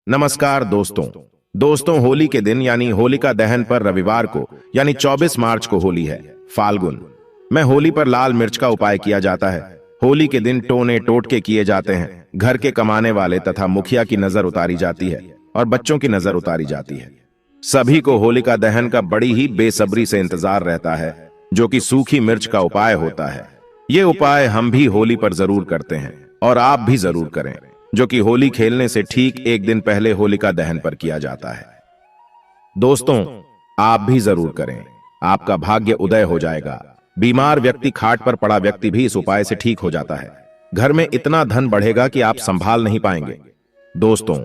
नमस्कार दोस्तों। होली के दिन यानी होलिका दहन पर रविवार को यानी 24 मार्च को होली है, फाल्गुन में होली पर लाल मिर्च का उपाय किया जाता है। होली के दिन टोने टोटके किए जाते हैं। घर के कमाने वाले तथा मुखिया की नजर उतारी जाती है और बच्चों की नजर उतारी जाती है। सभी को होलिका दहन का बड़ी ही बेसब्री से इंतजार रहता है, जो कि सूखी मिर्च का उपाय होता है। ये उपाय हम भी होली पर जरूर करते हैं और आप भी जरूर करें, जो कि होली खेलने से ठीक एक दिन पहले होलिका दहन पर किया जाता है। दोस्तों, आप भी जरूर करें, आपका भाग्य उदय हो जाएगा। बीमार व्यक्ति, खाट पर पड़ा व्यक्ति भी इस उपाय से ठीक हो जाता है। घर में इतना धन बढ़ेगा कि आप संभाल नहीं पाएंगे। दोस्तों,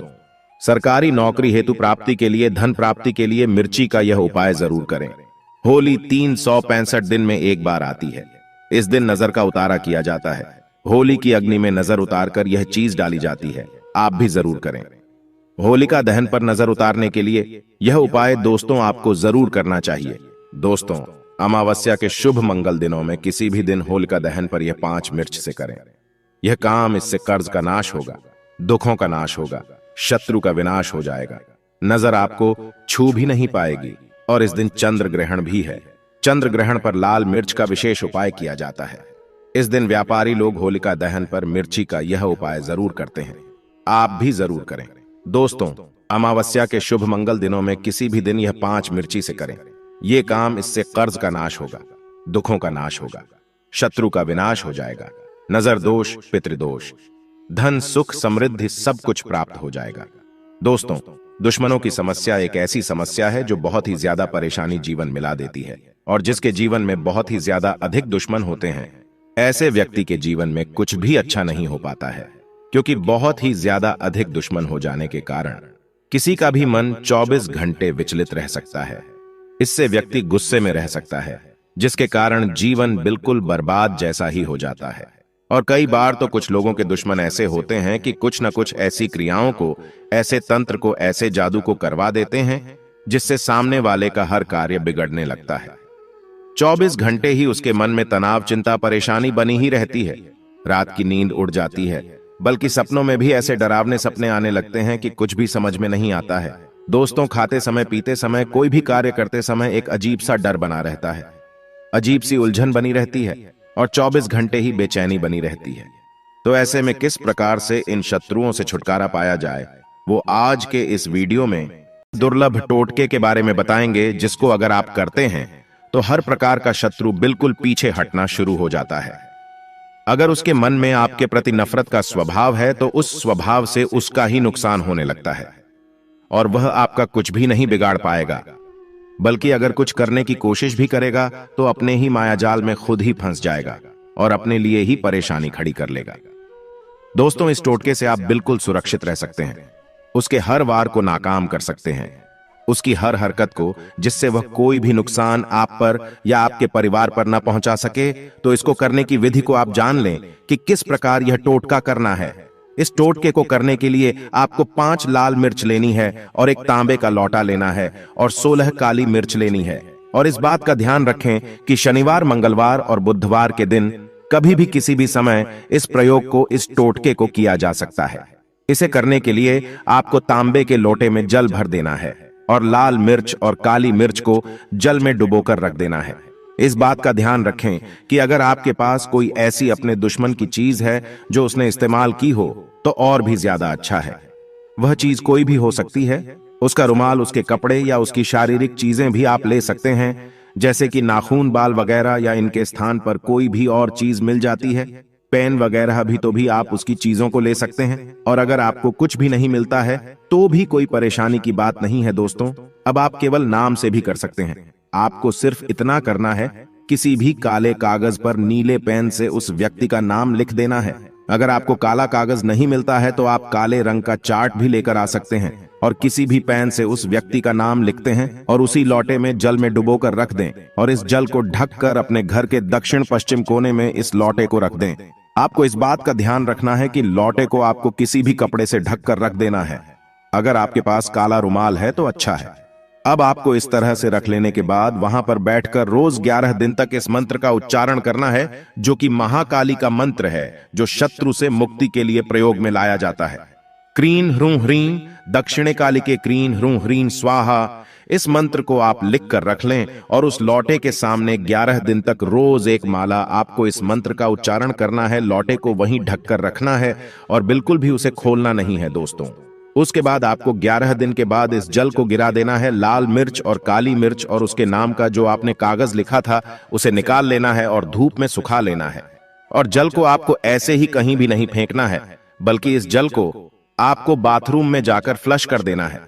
सरकारी नौकरी हेतु प्राप्ति के लिए, धन प्राप्ति के लिए मिर्ची का यह उपाय जरूर करें। होली 365 दिन में एक बार आती है। इस दिन नजर का उतारा किया जाता है। होली की अग्नि में नजर उतारकर यह चीज डाली जाती है। आप भी जरूर करें। होलिका दहन पर नजर उतारने के लिए यह उपाय दोस्तों आपको जरूर करना चाहिए। दोस्तों, अमावस्या के शुभ मंगल दिनों में किसी भी दिन होलिका दहन पर यह 5 मिर्च से करें। यह काम, इससे कर्ज का नाश होगा, दुखों का नाश होगा, शत्रु का विनाश हो जाएगा, नजर आपको छू भी नहीं पाएगी। और इस दिन चंद्र ग्रहण भी है। चंद्र ग्रहण पर लाल मिर्च का विशेष उपाय किया जाता है। इस दिन व्यापारी लोग होलिका दहन पर मिर्ची का यह उपाय जरूर करते हैं। आप भी जरूर करें। दोस्तों, अमावस्या के शुभ मंगल दिनों में किसी भी दिन यह 5 मिर्ची से करें। यह काम, इससे कर्ज का नाश होगा, दुखों का नाश होगा, शत्रु का विनाश हो जाएगा, नजर दोष, पितृदोष, धन, सुख, समृद्धि सब कुछ प्राप्त हो जाएगा। दोस्तों, दुश्मनों की समस्या एक ऐसी समस्या है जो बहुत ही ज्यादा परेशानी जीवन मिला देती है, और जिसके जीवन में बहुत ही ज्यादा अधिक दुश्मन होते हैं, ऐसे व्यक्ति के जीवन में कुछ भी अच्छा नहीं हो पाता है, क्योंकि बहुत ही ज्यादा अधिक दुश्मन हो जाने के कारण किसी का भी मन 24 घंटे विचलित रह सकता है। इससे व्यक्ति गुस्से में रह सकता है, जिसके कारण जीवन बिल्कुल बर्बाद जैसा ही हो जाता है। और कई बार तो कुछ लोगों के दुश्मन ऐसे होते हैं कि कुछ न कुछ ऐसी क्रियाओं को, ऐसे तंत्र को, ऐसे जादू को करवा देते हैं, जिससे सामने वाले का हर कार्य बिगड़ने लगता है। 24 घंटे ही उसके मन में तनाव, चिंता, परेशानी बनी ही रहती है। रात की नींद उड़ जाती है, बल्कि सपनों में भी ऐसे डरावने सपने आने लगते हैं कि कुछ भी समझ में नहीं आता है। दोस्तों, खाते समय, पीते समय, कोई भी कार्य करते समय एक अजीब सा डर बना रहता है, अजीब सी उलझन बनी रहती है, और 24 घंटे ही बेचैनी बनी रहती है। तो ऐसे में किस प्रकार से इन शत्रुओं से छुटकारा पाया जाए, वो आज के इस वीडियो में दुर्लभ टोटके के बारे में बताएंगे, जिसको अगर आप करते हैं तो हर प्रकार का शत्रु बिल्कुल पीछे हटना शुरू हो जाता है। अगर उसके मन में आपके प्रति नफरत का स्वभाव है, तो उस स्वभाव से उसका ही नुकसान होने लगता है, और वह आपका कुछ भी नहीं बिगाड़ पाएगा, बल्कि अगर कुछ करने की कोशिश भी करेगा तो अपने ही मायाजाल में खुद ही फंस जाएगा और अपने लिए ही परेशानी खड़ी कर लेगा। दोस्तों, इस टोटके से आप बिल्कुल सुरक्षित रह सकते हैं। उसके हर वार को नाकाम कर सकते हैं, उसकी हर हरकत को, जिससे वह कोई भी नुकसान आप पर या आपके परिवार पर न पहुंचा सके। तो इसको करने की विधि को आप जान लें कि किस प्रकार यह टोटका करना है। इस टोटके को करने के लिए आपको 5 लाल मिर्च लेनी है और एक तांबे का लोटा लेना है और 16 काली मिर्च लेनी है। और इस बात का ध्यान रखें कि शनिवार, मंगलवार और बुधवार के दिन कभी भी किसी भी समय इस प्रयोग को, इस टोटके को किया जा सकता है। इसे करने के लिए आपको तांबे के लोटे में जल भर देना है और लाल मिर्च और काली मिर्च को जल में डुबोकर रख देना है। इस बात का ध्यान रखें कि अगर आपके पास कोई ऐसी अपने दुश्मन की चीज है जो उसने इस्तेमाल की हो, तो और भी ज्यादा अच्छा है। वह चीज कोई भी हो सकती है, उसका रुमाल, उसके कपड़े या उसकी शारीरिक चीजें भी आप ले सकते हैं, जैसे कि नाखून, बाल वगैरह, या इनके स्थान पर कोई भी और चीज मिल जाती है, पेन वगैरह भी, तो भी आप उसकी चीजों को ले सकते हैं। और अगर आपको कुछ भी नहीं मिलता है तो भी कोई परेशानी की बात नहीं है दोस्तों। अब आप केवल नाम से भी कर सकते हैं। आपको सिर्फ इतना करना है, किसी भी काले कागज पर नीले पेन से उस व्यक्ति का नाम लिख देना है। अगर आपको काला कागज नहीं मिलता है तो आप काले रंग का चार्ट भी लेकर आ सकते हैं और किसी भी पेन से उस व्यक्ति का नाम लिखते हैं और उसी लोटे में जल में डुबोकर रख दें, और इस जल को ढककर अपने घर के दक्षिण पश्चिम कोने में इस लोटे को रख दें। आपको इस बात का ध्यान रखना है कि लोटे को आपको किसी भी कपड़े से ढककर रख देना है। अगर आपके पास काला रुमाल है तो अच्छा है। अब आपको इस तरह से रख लेने के बाद वहां पर बैठकर रोज 11 दिन तक इस मंत्र का उच्चारण करना है, जो कि महाकाली का मंत्र है, जो शत्रु से मुक्ति के लिए प्रयोग में लाया जाता है। क्रीं ह्रूं ह्रीं दक्षिणे कालिके क्रीं ह्रूं ह्रीं स्वाहा। इस मंत्र को आप लिख कर रख लें और उस लौटे के सामने 11 दिन तक रोज एक माला आपको इस मंत्र का उच्चारण करना है। लौटे को वहीं ढक कर रखना है और बिल्कुल भी उसे खोलना नहीं है दोस्तों। उसके बाद आपको 11 दिन के बाद इस जल को गिरा देना है। लाल मिर्च और काली मिर्च और उसके नाम का जो आपने कागज लिखा था उसे निकाल लेना है और धूप में सुखा लेना है। और जल को आपको ऐसे ही कहीं भी नहीं फेंकना है, बल्कि इस जल को आपको बाथरूम में जाकर फ्लश कर देना है।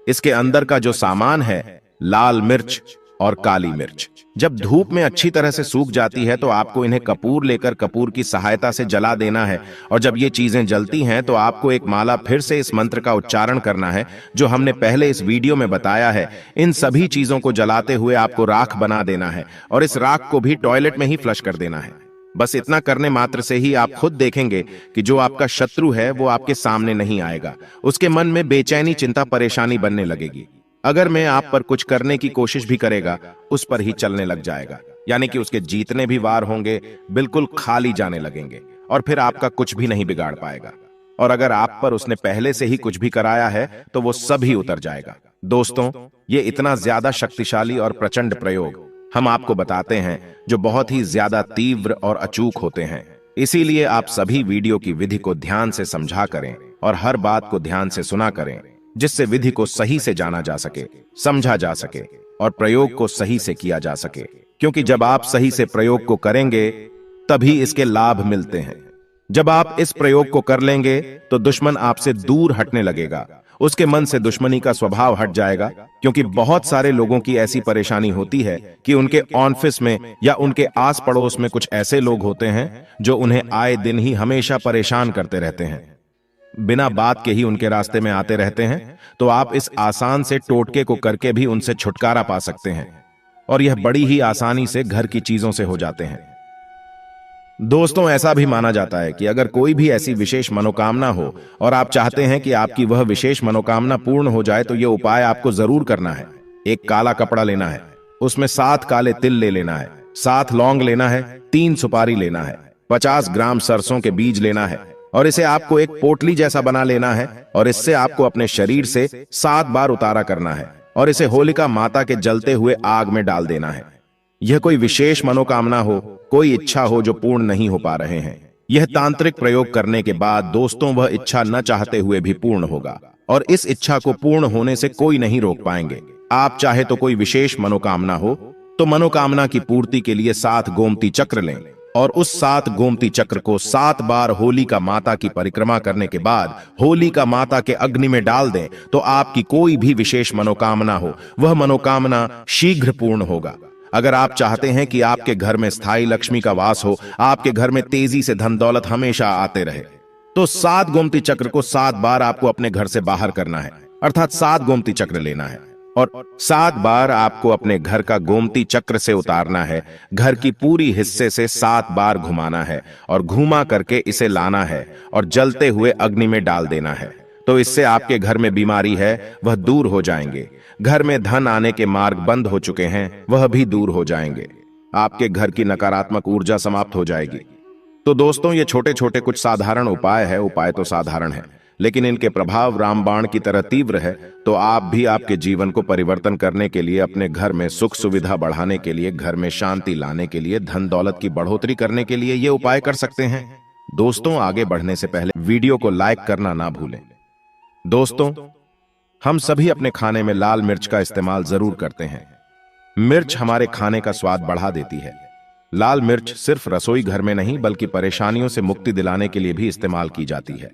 इसके अंदर का जो सामान है, लाल मिर्च और काली मिर्च, जब धूप में अच्छी तरह से सूख जाती है तो आपको इन्हें कपूर लेकर कपूर की सहायता से जला देना है। और जब ये चीजें जलती हैं तो आपको एक माला फिर से इस मंत्र का उच्चारण करना है जो हमने पहले इस वीडियो में बताया है। इन सभी चीजों को जलाते हुए आपको राख बना देना है और इस राख को भी टॉयलेट में ही फ्लश कर देना है। बस इतना करने मात्र से ही आप खुद देखेंगे कि जो आपका शत्रु है वो आपके सामने नहीं आएगा। उसके मन में बेचैनी, चिंता, परेशानी बनने लगेगी। अगर मैं आप पर कुछ करने की कोशिश भी करेगा, उस पर ही चलने लग जाएगा, यानी कि उसके जीतने भी वार होंगे, बिल्कुल खाली जाने लगेंगे और फिर आपका कुछ भी नहीं बिगाड़ पाएगा। और अगर आप पर उसने पहले से ही कुछ भी कराया है तो वो सब ही उतर जाएगा। दोस्तों, ये इतना ज्यादा शक्तिशाली और प्रचंड प्रयोग हम आपको बताते हैं जो बहुत ही ज्यादा तीव्र और अचूक होते हैं। इसीलिए आप सभी वीडियो की विधि को ध्यान से समझा करें और हर बात को ध्यान से सुना करें, जिससे विधि को सही से जाना जा सके, समझा जा सके और प्रयोग को सही से किया जा सके। क्योंकि जब आप सही से प्रयोग को करेंगे तभी इसके लाभ मिलते हैं। जब आप इस प्रयोग को कर लेंगे तो दुश्मन आपसे दूर हटने लगेगा, उसके मन से दुश्मनी का स्वभाव हट जाएगा। क्योंकि बहुत सारे लोगों की ऐसी परेशानी होती है कि उनके ऑफिस में या उनके आस पड़ोस में कुछ ऐसे लोग होते हैं जो उन्हें आए दिन ही हमेशा परेशान करते रहते हैं, बिना बात के ही उनके रास्ते में आते रहते हैं। तो आप इस आसान से टोटके को करके भी उनसे छुटकारा पा सकते हैं और यह बड़ी ही आसानी से घर की चीजों से हो जाते हैं। दोस्तों, ऐसा भी माना जाता है कि अगर कोई भी ऐसी विशेष मनोकामना हो और आप चाहते हैं कि आपकी वह विशेष मनोकामना पूर्ण हो जाए तो यह उपाय आपको जरूर करना है। एक काला कपड़ा लेना है, उसमें 7 काले तिल ले लेना है, 7 लौंग लेना है, 3 सुपारी लेना है, 50 ग्राम सरसों के बीज लेना है और इसे आपको एक पोटली जैसा बना लेना है और इससे आपको अपने शरीर से 7 बार उतारा करना है और इसे होलिका माता के जलते हुए आग में डाल देना है। यह कोई विशेष मनोकामना हो, कोई इच्छा हो जो पूर्ण नहीं हो पा रहे हैं, यह तांत्रिक प्रयोग करने के बाद दोस्तों वह इच्छा न चाहते हुए भी पूर्ण होगा और इस इच्छा को पूर्ण होने से कोई नहीं रोक पाएंगे। आप चाहे तो कोई विशेष मनोकामना हो तो मनोकामना की पूर्ति के लिए 7 गोमती चक्र लें और उस 7 गोमती चक्र को 7 बार होलिका माता की परिक्रमा करने के बाद होलिका माता के अग्नि में डाल दें तो आपकी कोई भी विशेष मनोकामना हो वह मनोकामना शीघ्र पूर्ण होगा। अगर आप चाहते हैं कि आपके घर में स्थायी लक्ष्मी का वास हो, आपके घर में तेजी से धन दौलत हमेशा आते रहे, तो 7 गोमती चक्र को 7 बार आपको अपने घर से बाहर करना है, अर्थात 7 गोमती चक्र लेना है और 7 बार आपको अपने घर का गोमती चक्र से उतारना है। घर की पूरी हिस्से से 7 बार घुमाना है और घुमा करके इसे लाना है और जलते हुए अग्नि में डाल देना है। तो इससे आपके घर में बीमारी है वह दूर हो जाएंगे, घर में धन आने के मार्ग बंद हो चुके हैं वह भी दूर हो जाएंगे, आपके घर की नकारात्मक ऊर्जा समाप्त हो जाएगी। तो दोस्तों, ये छोटे छोटे कुछ साधारण उपाय है। उपाय तो साधारण है लेकिन इनके प्रभाव रामबाण की तरह तीव्र है। तो आप भी आपके जीवन को परिवर्तन करने के लिए, अपने घर में सुख सुविधा बढ़ाने के लिए, घर में शांति लाने के लिए, धन दौलत की बढ़ोतरी करने के लिए ये उपाय कर सकते हैं। दोस्तों, आगे बढ़ने से पहले वीडियो को लाइक करना ना भूलें। दोस्तों, हम सभी अपने खाने में लाल मिर्च का इस्तेमाल जरूर करते हैं। मिर्च हमारे खाने का स्वाद बढ़ा देती है। लाल मिर्च सिर्फ रसोई घर में नहीं बल्कि परेशानियों से मुक्ति दिलाने के लिए भी इस्तेमाल की जाती है।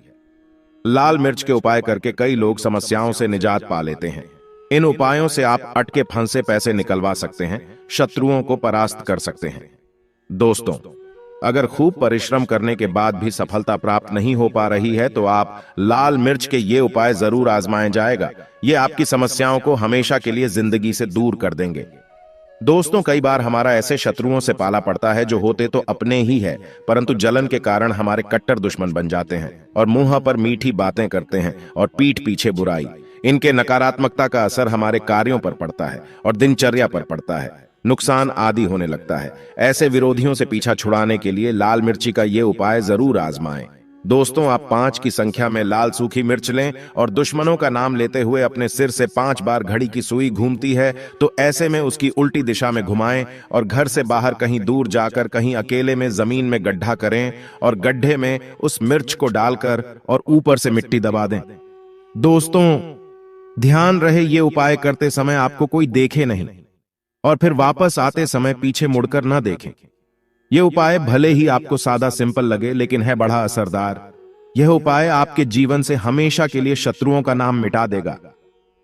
लाल मिर्च के उपाय करके कई लोग समस्याओं से निजात पा लेते हैं। इन उपायों से आप अटके फंसे पैसे निकलवा सकते हैं, शत्रुओं को परास्त कर सकते हैं। दोस्तों, अगर खूब परिश्रम करने के बाद भी सफलता प्राप्त नहीं हो पा रही है तो आप लाल मिर्च के ये उपाय जरूर आजमाएं जाएगा। ये आपकी समस्याओं को हमेशा के लिए जिंदगी से दूर कर देंगे। दोस्तों, कई बार हमारा ऐसे शत्रुओं से पाला पड़ता है जो होते तो अपने ही है परंतु जलन के कारण हमारे कट्टर दुश्मन बन जाते हैं और मुंह पर मीठी बातें करते हैं और पीठ पीछे बुराई। इनके नकारात्मकता का असर हमारे कार्यों पर पड़ता है और दिनचर्या पर पड़ता है, नुकसान आदि होने लगता है। ऐसे विरोधियों से पीछा छुड़ाने के लिए लाल मिर्ची का ये उपाय जरूर आजमाएं। दोस्तों, आप 5 की संख्या में लाल सूखी मिर्च लें और दुश्मनों का नाम लेते हुए अपने सिर से 5 बार घड़ी की सुई घूमती है तो ऐसे में उसकी उल्टी दिशा में घुमाएं और घर से बाहर कहीं दूर जाकर कहीं अकेले में जमीन में गड्ढा करें और गड्ढे में उस मिर्च को डालकर और ऊपर से मिट्टी दबा दें। दोस्तों, ध्यान रहे ये उपाय करते समय आपको कोई देखे नहीं और फिर वापस आते समय पीछे मुड़कर ना देखें। यह उपाय भले ही आपको सादा सिंपल लगे लेकिन है बड़ा असरदार। यह उपाय आपके जीवन से हमेशा के लिए शत्रुओं का नाम मिटा देगा,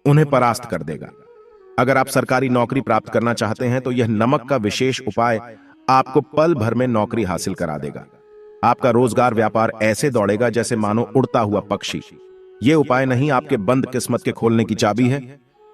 उन्हें परास्त कर देगा। अगर आप सरकारी नौकरी प्राप्त करना चाहते हैं तो यह नमक का विशेष उपाय आपको पल भर में नौकरी हासिल करा देगा। आपका रोजगार व्यापार ऐसे दौड़ेगा जैसे मानो उड़ता हुआ पक्षी। यह उपाय नहीं आपके बंद किस्मत के खोलने की चाबी है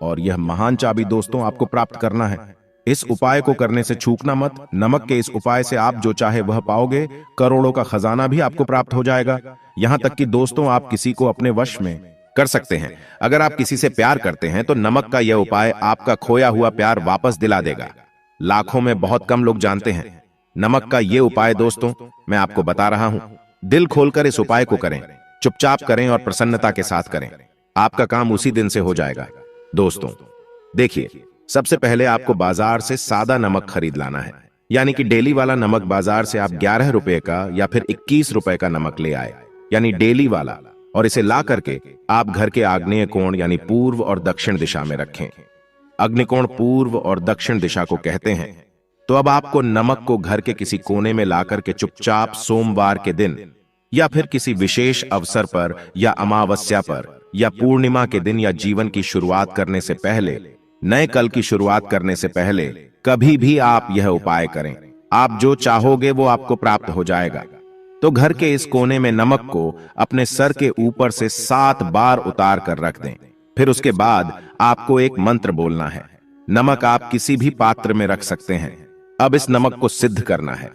और यह महान चाबी दोस्तों आपको प्राप्त करना है। इस उपाय को करने से चूकना मत। नमक के इस उपाय से आप जो चाहे वह पाओगे। करोड़ों का खजाना भी आपको प्राप्त हो जाएगा। यहां तक कि दोस्तों आप किसी को अपने वश में कर सकते हैं। अगर आप किसी से प्यार करते हैं तो नमक का यह उपाय आपका खोया हुआ प्यार वापस दिला देगा। लाखों में बहुत कम लोग जानते हैं नमक का यह उपाय। दोस्तों, मैं आपको बता रहा हूं, दिल खोलकर इस उपाय को करें, चुपचाप करें और प्रसन्नता के साथ करें। आपका काम उसी दिन से हो जाएगा। दोस्तों देखिए, सबसे पहले आपको बाजार से सादा नमक खरीद लाना है, यानी कि डेली वाला नमक। बाजार से आप 11 रुपए का या फिर 21 रुपए का नमक ले आए, यानी डेली वाला, और इसे ला करके आप घर के आग्नेय कोण यानी पूर्व और दक्षिण दिशा में रखें। अग्निकोण पूर्व और दक्षिण दिशा को कहते हैं। तो अब आपको नमक को घर के किसी कोने में ला करके चुपचाप सोमवार के दिन या फिर किसी विशेष अवसर पर या अमावस्या पर या पूर्णिमा के दिन या जीवन की शुरुआत करने से पहले, नए कल की शुरुआत करने से पहले कभी भी आप यह उपाय करें। आप जो चाहोगे वो आपको प्राप्त हो जाएगा। तो घर के इस कोने में नमक को अपने सर के ऊपर से 7 बार उतार कर रख दें। फिर उसके बाद आपको एक मंत्र बोलना है। नमक आप किसी भी पात्र में रख सकते हैं। अब इस नमक को सिद्ध करना है।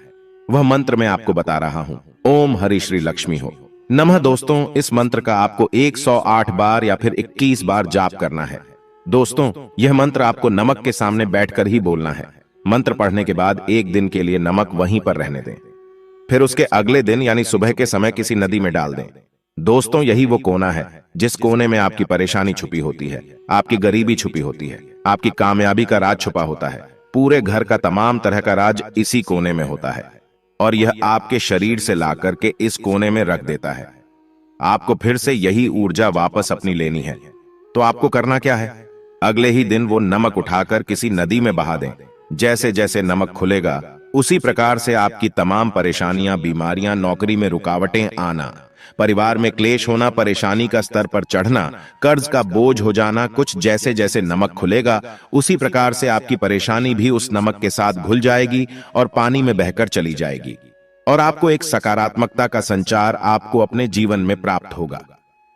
वह मंत्र मैं आपको बता रहा हूं। ओम हरि श्री लक्ष्मी हो नमः। दोस्तों, इस मंत्र का आपको 108 बार या फिर 21 बार जाप करना है। दोस्तों, यह मंत्र आपको नमक के सामने बैठकर ही बोलना है। मंत्र पढ़ने के बाद 1 दिन के लिए नमक वहीं पर रहने दें। फिर उसके अगले दिन यानी सुबह के समय किसी नदी में डाल दें। दोस्तों, यही वो कोना है जिस कोने में आपकी परेशानी छुपी होती है, आपकी गरीबी छुपी होती है, आपकी कामयाबी का राज छुपा होता है। पूरे घर का तमाम तरह का राज इसी कोने में होता है और यह आपके शरीर से ला करके इस कोने में रख देता है। आपको फिर से यही ऊर्जा वापस अपनी लेनी है। तो आपको करना क्या है? अगले ही दिन वो नमक उठाकर किसी नदी में बहा दें। जैसे जैसे नमक खुलेगा उसी प्रकार से आपकी तमाम परेशानियां, बीमारियां, नौकरी में रुकावटें आना, परिवार में क्लेश होना, परेशानी का स्तर पर चढ़ना, कर्ज का बोझ हो जाना, कुछ जैसे जैसे नमक खुलेगा उसी प्रकार से आपकी परेशानी भी उस नमक के साथ घुल जाएगी और पानी में बहकर चली जाएगी और आपको एक सकारात्मकता का संचार आपको अपने जीवन में प्राप्त होगा।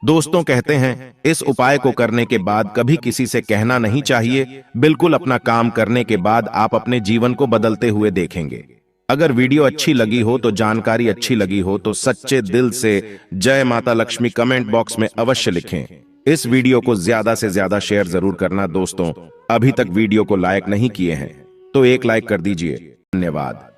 दोस्तों, कहते हैं इस उपाय को करने के बाद कभी किसी से कहना नहीं चाहिए। बिल्कुल अपना काम करने के बाद आप अपने जीवन को बदलते हुए देखेंगे। अगर वीडियो अच्छी लगी हो तो, जानकारी अच्छी लगी हो तो सच्चे दिल से जय माता लक्ष्मी कमेंट बॉक्स में अवश्य लिखें। इस वीडियो को ज्यादा से ज्यादा शेयर जरूर करना। दोस्तों, अभी तक वीडियो को लाइक नहीं किए हैं तो एक लाइक कर दीजिए। धन्यवाद।